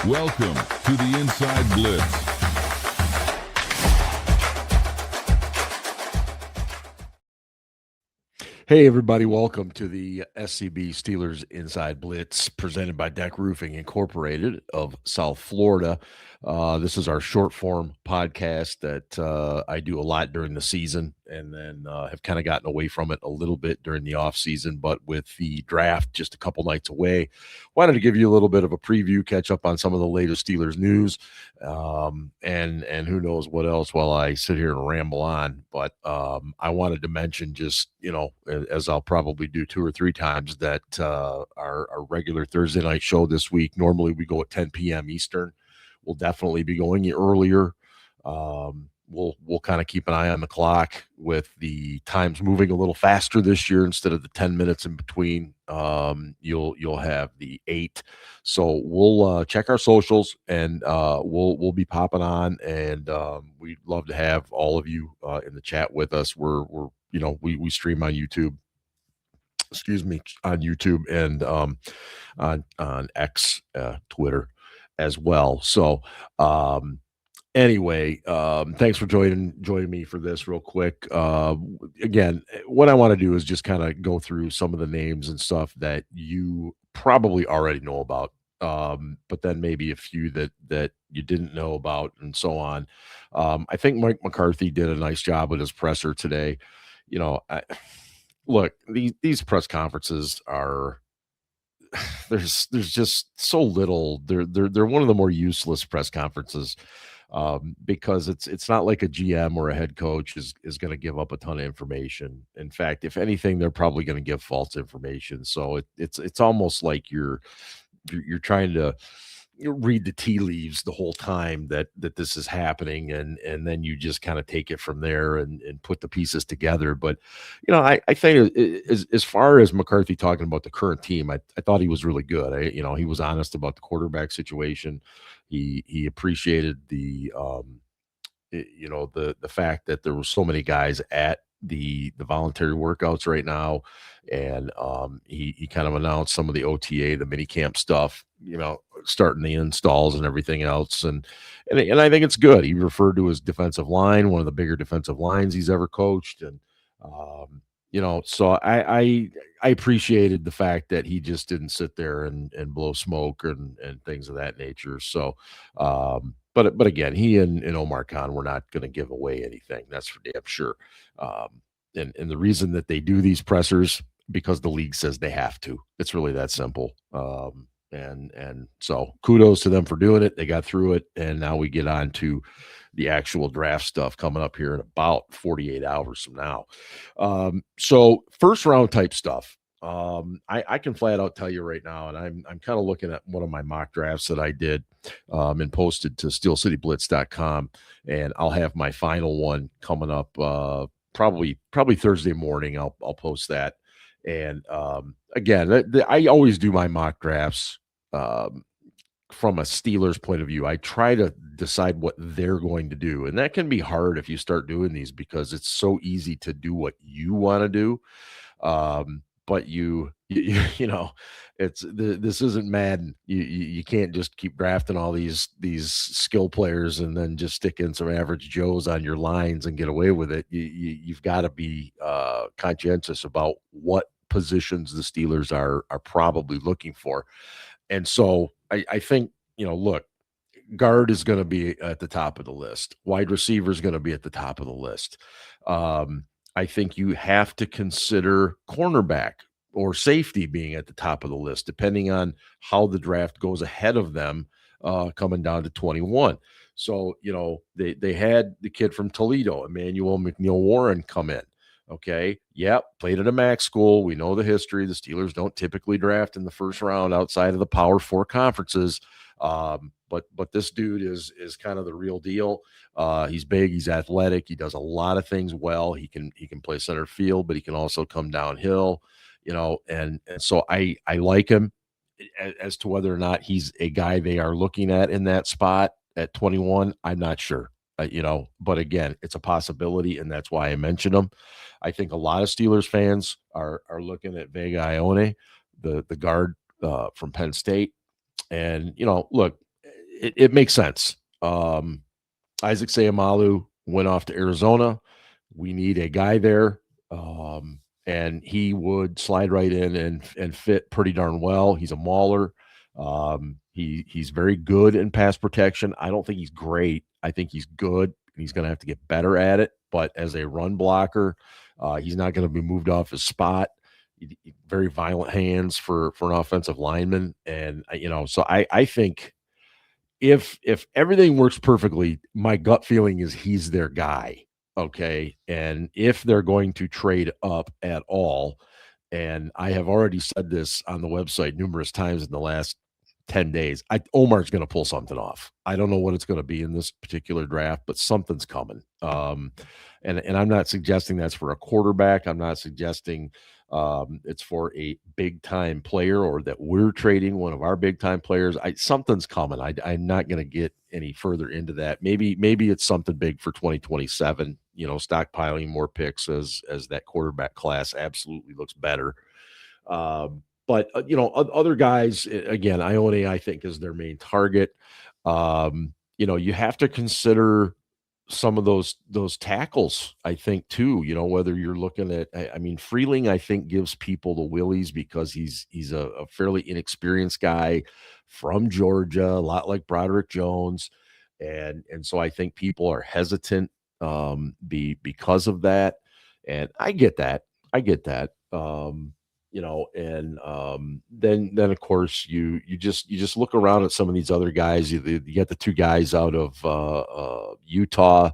Welcome to the Inside Blitz. Hey, everybody, welcome to the SCB Steelers Inside Blitz presented by Deck Roofing Incorporated of South Florida. This is our short form podcast that I do a lot during the season and then have kind of gotten away from it a little bit during the off season. But with the draft just a couple nights away, wanted to give you a little bit of a preview, catch up on some of the latest Steelers news, and who knows what else while I sit here and ramble on. But I wanted to mention just, as I'll probably do 2 or 3 times, that our regular Thursday night show this week, normally we go at 10 p.m. Eastern. We'll definitely be going earlier. We'll kind of keep an eye on the clock with the times moving a little faster this year instead of the 10 minutes in between. You'll have the 8. So we'll check our socials and we'll be popping on, and we'd love to have all of you in the chat with us. We stream on YouTube. Excuse me, on YouTube and on X, Twitter as well. So anyway, thanks for joining me for this real quick. Again, what I want to do is just kind of go through some of the names and stuff that you probably already know about, but then maybe a few that you didn't know about and so on. I think Mike McCarthy did a nice job with his presser today. Look, these press conferences are there's just so little. They're one of the more useless press conferences, because it's not like a GM or a head coach is going to give up a ton of information. In fact, if anything, they're probably going to give false information. So it's almost like you're trying to read the tea leaves the whole time that this is happening, and then you just kind of take it from there and put the pieces together. But I think as far as McCarthy talking about the current team, I thought he was really good. He was honest about the quarterback situation. He appreciated the the fact that there were so many guys at the voluntary workouts right now, and he kind of announced some of the OTA, the mini camp stuff, starting the installs and everything else, and I think it's good. He referred to his defensive line, one of the bigger defensive lines he's ever coached, and so I appreciated the fact that he just didn't sit there and blow smoke and things of that nature. So but again, he and Omar Khan were not going to give away anything. That's for damn sure. And the reason that they do these pressers, because the league says they have to. It's really that simple. And so kudos to them for doing it. They got through it, and now we get on to the actual draft stuff coming up here in about 48 hours from now. So first round type stuff. I can flat out tell you right now, and I'm kind of looking at one of my mock drafts that I did and posted to steelcityblitz.com, and I'll have my final one coming up probably Thursday morning. I'll post that. And again, I always do my mock drafts from a Steelers point of view. I try to decide what they're going to do, and that can be hard if you start doing these because it's so easy to do what you want to do. But this isn't Madden. You can't just keep drafting all these skill players and then just stick in some average Joes on your lines and get away with it. You've got to be conscientious about what positions the Steelers are probably looking for. And so I think, look, guard is going to be at the top of the list. Wide receiver is going to be at the top of the list. I think you have to consider cornerback or safety being at the top of the list, depending on how the draft goes ahead of them, coming down to 21. So, they had the kid from Toledo, Emmanuel McNeil-Warren, come in. Okay. Yep. Played at a MAC school. We know the history. The Steelers don't typically draft in the first round outside of the Power 4 conferences. But this dude is kind of the real deal. He's big. He's athletic. He does a lot of things well. He can play center field, but he can also come downhill, and so I like him. As to whether or not he's a guy they are looking at in that spot at 21, I'm not sure. But again, it's a possibility, and that's why I mentioned him. I think a lot of Steelers fans are looking at Vega Ione, the guard from Penn State, and look, it makes sense. Isaac Sayamalu went off to Arizona. We need a guy there, and he would slide right in and fit pretty darn well. He's a mauler. He's very good in pass protection. I don't think he's great. I think he's good. He's going to have to get better at it. But as a run blocker, he's not going to be moved off his spot. Very violent hands for an offensive lineman, and so I think if everything works perfectly, my gut feeling is he's their guy. Okay. And if they're going to trade up at all, and I have already said this on the website numerous times in the last 10 days, Omar's going to pull something off. I don't know what it's going to be in this particular draft, but something's coming. And I'm not suggesting that's for a quarterback. I'm not suggesting it's for a big time player or that we're trading one of our big time players. Something's coming. I'm not going to get any further into that. Maybe it's something big for 2027. Stockpiling more picks as that quarterback class absolutely looks better. But other guys, again, Ione, I think, is their main target. You have to consider some of those tackles, I think, too. Whether you're looking at, I mean, Freeling, I think, gives people the willies because he's a fairly inexperienced guy from Georgia, a lot like Broderick Jones, and so I think people are hesitant because of that, and I get that. Then of course you just look around at some of these other guys. You get the two guys out of Utah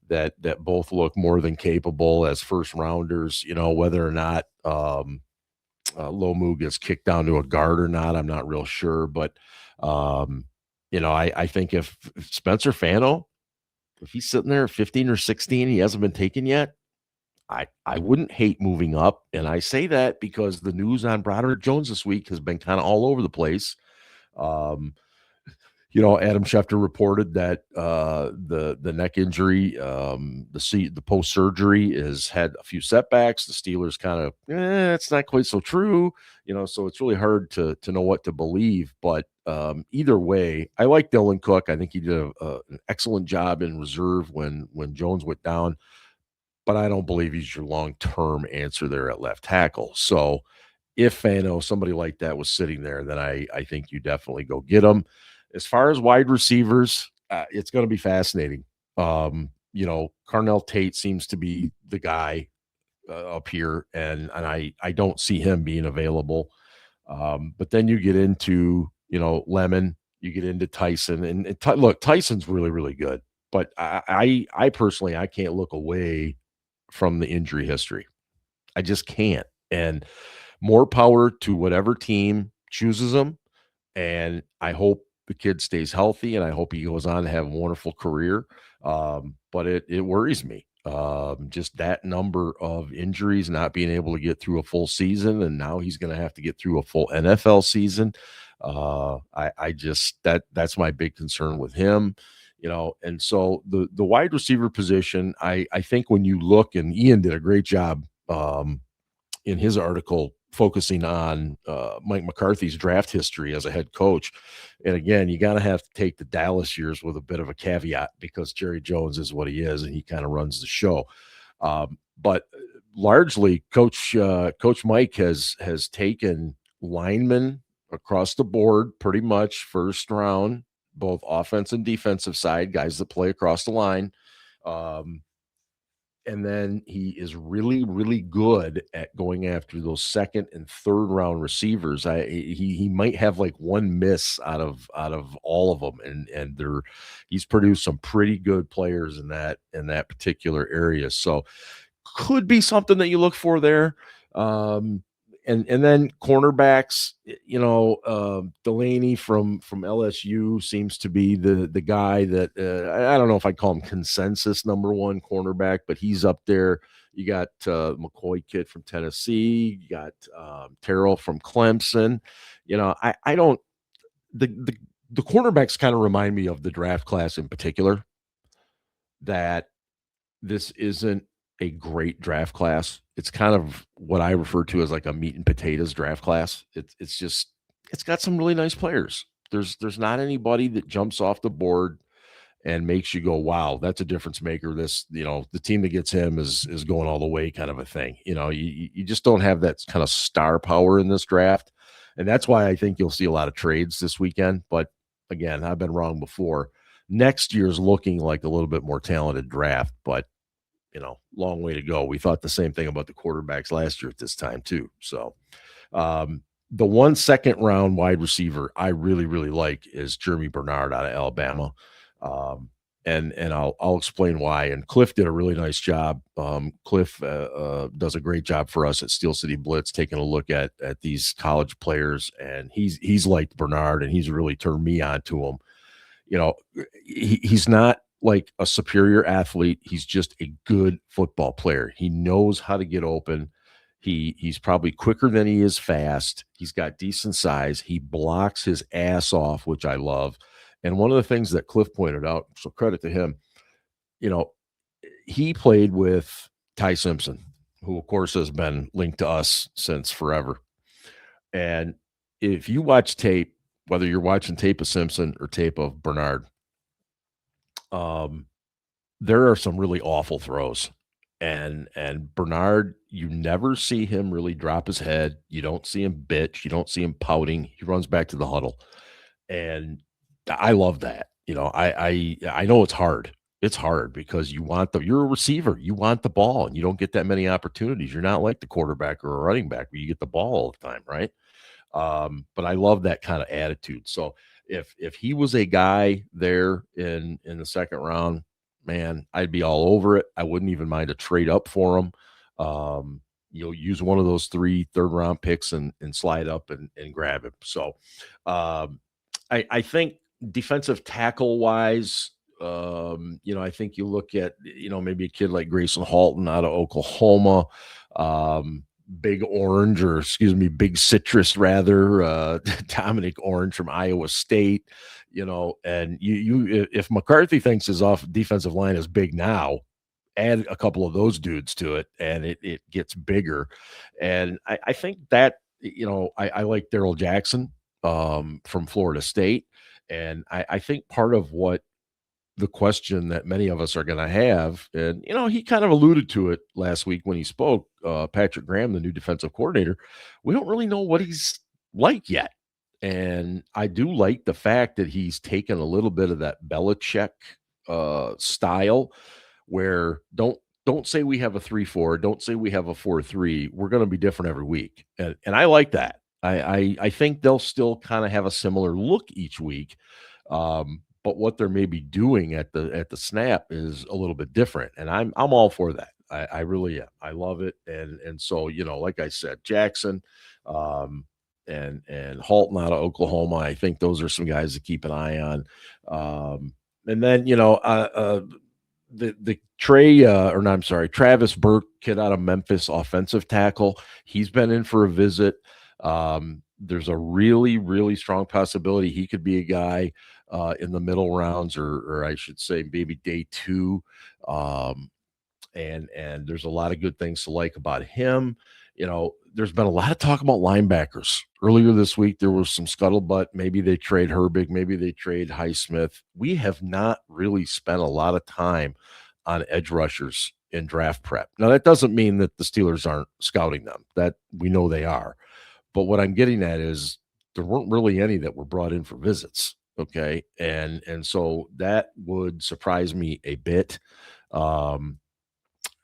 that both look more than capable as first rounders. Whether or not Lomu gets kicked down to a guard or not, I'm not real sure. But I think if Spencer Fano, if he's sitting there at 15 or 16, he hasn't been taken yet, I wouldn't hate moving up. And I say that because the news on Broderick Jones this week has been kind of all over the place. Adam Schefter reported that the neck injury, the post surgery has had a few setbacks. The Steelers kind of, it's not quite so true, so it's really hard to know what to believe. But either way, I like Dylan Cook. I think he did an excellent job in reserve when Jones went down. But I don't believe he's your long-term answer there at left tackle. So if Fano, somebody like that was sitting there, then I think you definitely go get him. As far as wide receivers, it's going to be fascinating. Carnell Tate seems to be the guy up here, and I don't see him being available. But then you get into, Lemon, you get into Tyson, and look, Tyson's really, really good. But I personally, I can't look away from the injury history. I just can't. And more power to whatever team chooses him. And I hope the kid stays healthy, and I hope he goes on to have a wonderful career. But it worries me. Just that number of injuries, not being able to get through a full season, and now he's going to have to get through a full NFL season. That's my big concern with him. And so the wide receiver position, I think when you look, and Ian did a great job in his article focusing on Mike McCarthy's draft history as a head coach. And again, you got to have to take the Dallas years with a bit of a caveat because Jerry Jones is what he is, and he kind of runs the show. But largely, Coach Mike has taken linemen across the board, pretty much first round, both offense and defensive side, guys that play across the line. And then he is really, really good at going after those second and third round receivers. He might have like one miss out of all of them, and he's produced some pretty good players in that particular area. So could be something that you look for there. And then cornerbacks, Delaney from LSU seems to be the guy that I don't know if I'd call him consensus number one cornerback, but he's up there. You got McCoy kid from Tennessee. You got Terrell from Clemson. I don't the cornerbacks kind of remind me of the draft class in particular, that this isn't a great draft class. It's kind of what I refer to as like a meat and potatoes draft class. It's got some really nice players. There's not anybody that jumps off the board and makes you go, wow, that's a difference maker. This, the team that gets him is going all the way, kind of a thing. You just don't have that kind of star power in this draft. And that's why I think you'll see a lot of trades this weekend. But again, I've been wrong before. Next year's looking like a little bit more talented draft, but long way to go. We thought the same thing about the quarterbacks last year at this time too. So the 1 second round wide receiver I really, really like is Jeremy Bernard out of Alabama. And I'll explain why. And Cliff did a really nice job. Cliff does a great job for us at Steel City Blitz, taking a look at these college players, and he's liked Bernard, and he's really turned me on to him. He's not like a superior athlete. He's just a good football player. He knows how to get open. He's probably quicker than he is fast. He's got decent size. He blocks his ass off, which I love. And one of the things that Cliff pointed out, so credit to him, he played with Ty Simpson, who of course has been linked to us since forever. And if you watch tape, whether you're watching tape of Simpson or tape of Bernard, there are some really awful throws. And Bernard, you never see him really drop his head. You don't see him bitch. You don't see him pouting. He runs back to the huddle. And I love that. I know it's hard. It's hard because you're a receiver. You want the ball, and you don't get that many opportunities. You're not like the quarterback or a running back where you get the ball all the time, right? But I love that kind of attitude. So if he was a guy there in the second round, man, I'd be all over it. I wouldn't even mind a trade up for him. You'll use one of those 3 third-round picks and slide up and grab him. So I think defensive tackle wise, I think you look at, maybe a kid like Grayson Halton out of Oklahoma, Big Citrus rather, Dominic Orange from Iowa State, and if McCarthy thinks his defensive line is big now, add a couple of those dudes to it and it gets bigger. And I think that, I like Darrell Jackson from Florida State. And I think part of what the question that many of us are going to have, and, he kind of alluded to it last week when he spoke, Patrick Graham, the new defensive coordinator, we don't really know what he's like yet. And I do like the fact that he's taken a little bit of that Belichick style where don't say we have a 3-4, don't say we have a 4-3. We're going to be different every week. And I like that. I think they'll still kind of have a similar look each week. But what they're maybe doing at the snap is a little bit different. And I'm all for that. I really am. I love it. And so, like I said, Jackson, and Halton out of Oklahoma, I think those are some guys to keep an eye on. And then, Travis Burke, kid out of Memphis, offensive tackle. He's been in for a visit. There's a really, really strong possibility he could be a guy in the middle rounds, or I should say maybe day 2. And there's a lot of good things to like about him. There's been a lot of talk about linebackers. Earlier this week, there was some scuttlebutt. Maybe they trade Herbig. Maybe they trade Highsmith. We have not really spent a lot of time on edge rushers in draft prep. Now, that doesn't mean that the Steelers aren't scouting them. That we know they are. But what I'm getting at is there weren't really any that were brought in for visits. Okay. And so that would surprise me a bit.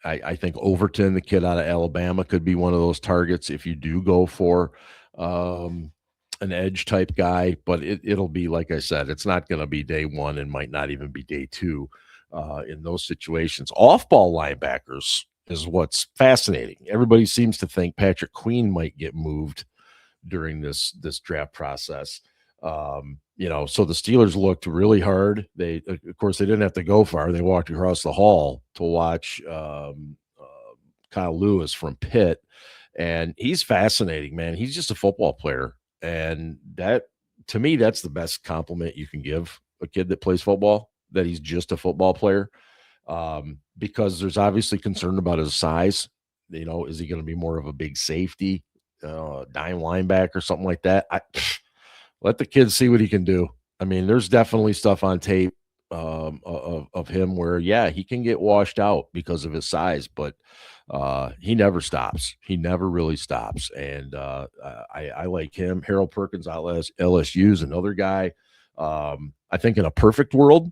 I think Overton, the kid out of Alabama, could be one of those targets if you do go for an edge type guy, but it'll be, like I said, it's not going to be day 1 and might not even be day 2 in those situations. Off-ball linebackers is what's fascinating. Everybody seems to think Patrick Queen might get moved during this draft process. So the Steelers looked really hard. They, of course, they didn't have to go far. They walked across the hall to watch Kyle Lewis from Pitt, and he's fascinating, man. He's just a football player, and that, to me, that's the best compliment you can give a kid that plays football, that he's just a football player, because there's obviously concern about his size. Is he going to be more of a big safety, dime linebacker, something like that? let the kid see what he can do. I mean, there's definitely stuff on tape of him where, yeah, he can get washed out because of his size, but he never stops. He never really stops. And I like him. Harold Perkins out LSU is another guy. I think in a perfect world,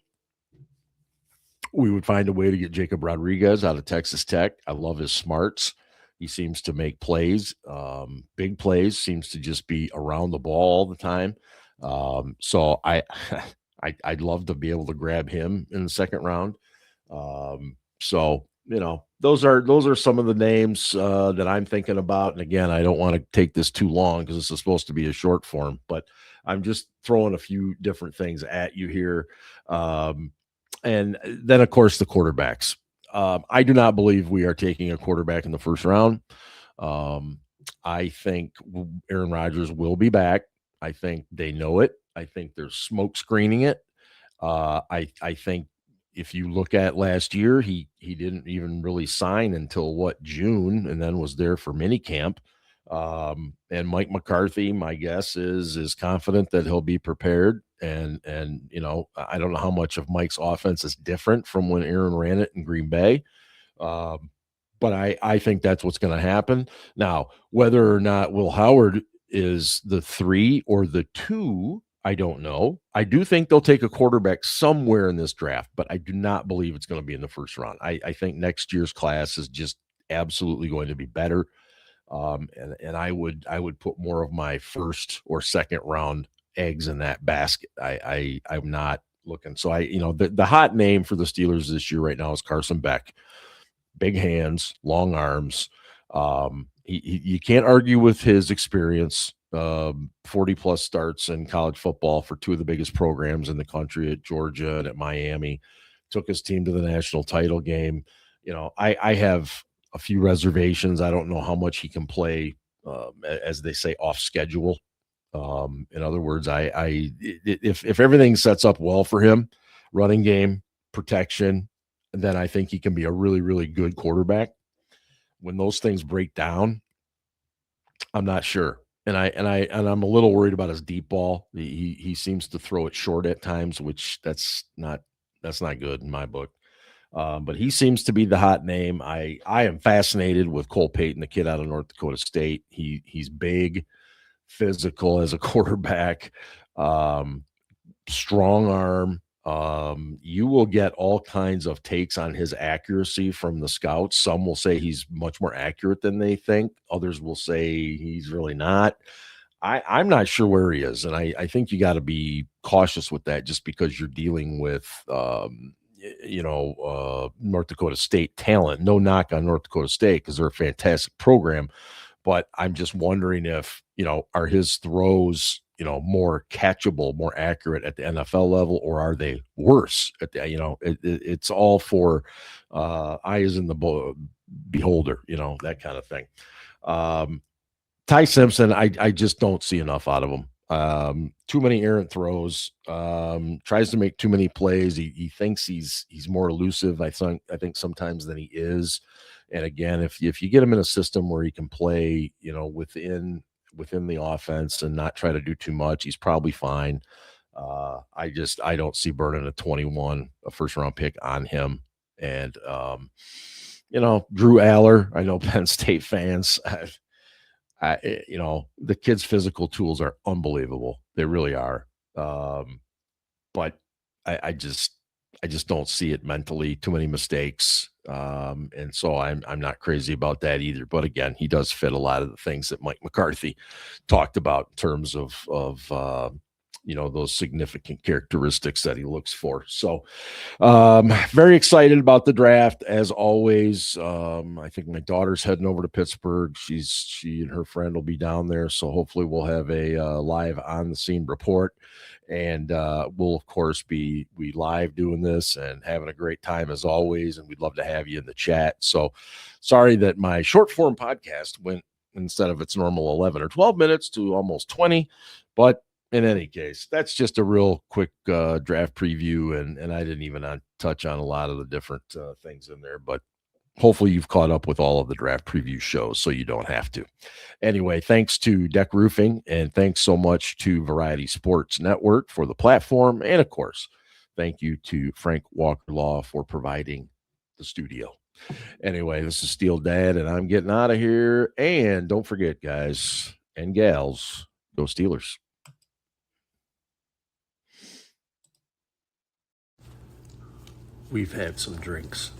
we would find a way to get Jacob Rodriguez out of Texas Tech. I love his smarts. He seems to make plays, big plays, seems to just be around the ball all the time. So I'd love to be able to grab him in the second round. So those are some of the names that I'm thinking about. And again, I don't want to take this too long because this is supposed to be a short form, but I'm just throwing a few different things at you here. And then, of course, the quarterbacks. I do not believe we are taking a quarterback in the first round. I think Aaron Rodgers will be back. I think they know it. I think they're smoke screening it. I think if you look at last year, he didn't even really sign until June, and then was there for minicamp. And Mike McCarthy, my guess is confident that he'll be prepared. And I don't know how much of Mike's offense is different from when Aaron ran it in Green Bay. But I think that's what's going to happen. Now, whether or not Will Howard is the 3 or the 2, I don't know. I do think they'll take a quarterback somewhere in this draft, but I do not believe it's going to be in the first round. I think next year's class is just absolutely going to be better. And I would put more of my first or second round eggs in that basket. I'm not looking. So the hot name for the Steelers this year right now is Carson Beck. Big hands, long arms. You can't argue with his experience. 40 plus starts in college football for 2 of the biggest programs in the country at Georgia and at Miami. Took his team to the national title game. I have a few reservations. I don't know how much he can play, as they say, off schedule. In other words, if everything sets up well for him, running game, protection, then I think he can be a really, really good quarterback. When those things break down, I'm not sure. And I'm a little worried about his deep ball. He seems to throw it short at times, which that's not good in my book. But he seems to be the hot name. I am fascinated with Cole Payton, the kid out of North Dakota State. He's big, physical as a quarterback, strong arm. You will get all kinds of takes on his accuracy from the scouts. Some will say he's much more accurate than they think. Others will say he's really not. I'm not sure where he is. And I think you got to be cautious with that just because you're dealing with, North Dakota State talent. No knock on North Dakota State because they're a fantastic program. But I'm just wondering if, are his throws, more catchable, more accurate at the NFL level, or are they worse at the, it's all for eyes in the beholder, that kind of thing. Ty Simpson, I just don't see enough out of him. Too many errant throws, tries to make too many plays. He thinks he's more elusive, I think sometimes than he is. And again, if you get him in a system where he can play, within the offense and not try to do too much, he's probably fine. I don't see burning a first round pick on him. And Drew Aller, I know Penn State fans, the kid's physical tools are unbelievable. They really are. But I just don't see it mentally. Too many mistakes. And so I'm not crazy about that either. But again, he does fit a lot of the things that Mike McCarthy talked about in terms of those significant characteristics that he looks for. So very excited about the draft as always. I think my daughter's heading over to Pittsburgh. She and her friend will be down there. So hopefully we'll have a live on the scene report. And we'll, of course, be live doing this and having a great time as always. And we'd love to have you in the chat. So sorry that my short form podcast went, instead of its normal 11 or 12 minutes, to almost 20. But in any case, that's just a real quick draft preview. And I didn't even touch on a lot of the different things in there. But hopefully you've caught up with all of the draft preview shows so you don't have to. Anyway, thanks to Deck Roofing, and thanks so much to Variety Sports Network for the platform. And of course, thank you to Frank Walker Law for providing the studio. Anyway, this is Steel Dad, and I'm getting out of here. And don't forget, guys and gals, go Steelers. We've had some drinks.